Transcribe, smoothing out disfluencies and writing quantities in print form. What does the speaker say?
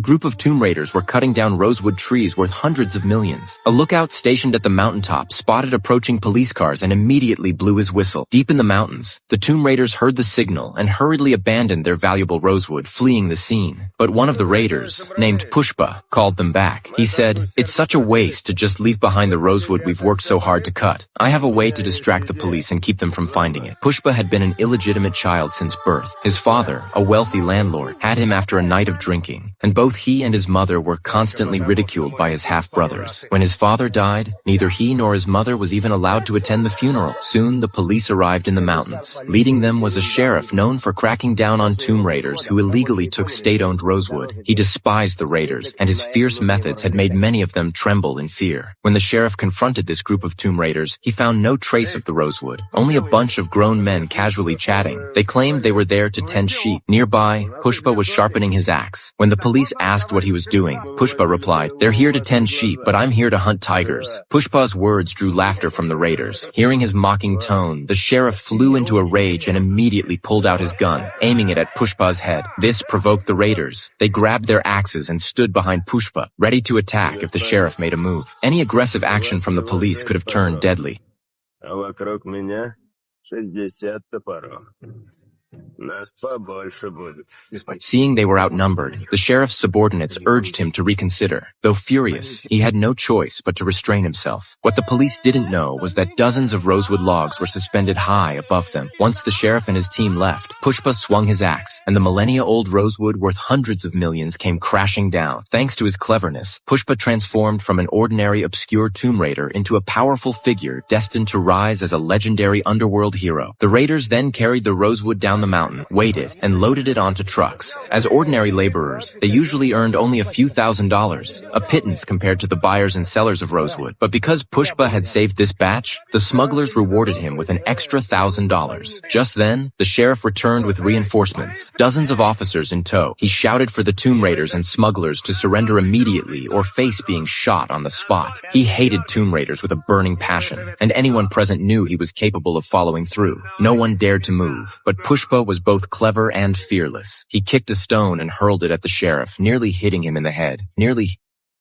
group of tomb raiders were cutting down rosewood trees worth hundreds of millions. A lookout stationed at the mountaintop spotted approaching police cars and immediately blew his whistle. Deep in the mountains, the tomb raiders heard the signal and hurriedly abandoned their valuable rosewood, fleeing the scene. But one of the raiders, named Pushpa, called them back. He said, "It's such a waste to just leave behind the rosewood we've worked so hard to cut. I have a way to distract the police and keep them from finding it." Pushpa had been an illegitimate child since birth. His father, a wealthy landlord, had him after a night of drinking, and both he and his mother were constantly ridiculed by his half-brothers. When his father died, neither he nor his mother was even allowed to attend the funeral. Soon the police arrived in the mountains. Leading them was a sheriff known for cracking down on tomb raiders who illegally took state-owned rosewood. He despised the raiders, and his fierce methods had made many of them tremble in fear. When the sheriff confronted this group of tomb raiders, he found no trace of the rosewood, only a bunch of grown men casually chatting. They claimed they were there to tend sheep. Nearby, Pushpa was sharpening his axe. When the police asked what he was doing, Pushpa replied, "They're here to tend sheep, but I'm here to hunt tigers." Pushpa's words drew laughter from the raiders. Hearing his mocking tone, the sheriff flew into a rage and immediately pulled out his gun, aiming it at Pushpa's head. This provoked the raiders. They grabbed their axes and stood behind Pushpa, ready to attack if the sheriff made a move. Any aggressive action from the police could have turned deadly. Вокруг меня 60 топоров. Нас побольше будет. Seeing they were outnumbered, the sheriff's subordinates urged him to reconsider. Though furious, he had no choice but to restrain himself. What the police didn't know was that dozens of rosewood logs were suspended high above them. Once the sheriff and his team left, Pushpa swung his axe, and the millennia-old rosewood worth hundreds of millions came crashing down. Thanks to his cleverness, Pushpa transformed from an ordinary obscure tomb raider into a powerful figure destined to rise as a legendary underworld hero. The raiders then carried the rosewood down the mountain, weighed it, and loaded it onto trucks. As ordinary laborers, they usually earned only a few $1,000s, a pittance compared to the buyers and sellers of rosewood. But because Pushpa had saved this batch, the smugglers rewarded him with an extra $1,000. Just then, the sheriff returned with reinforcements, dozens of officers in tow. He shouted for the tomb raiders and smugglers to surrender immediately or face being shot on the spot. He hated tomb raiders with a burning passion, and anyone present knew he was capable of following through. No one dared to move, but Pushpa was both clever and fearless. He kicked a stone and hurled it at the sheriff, nearly hitting him in the head.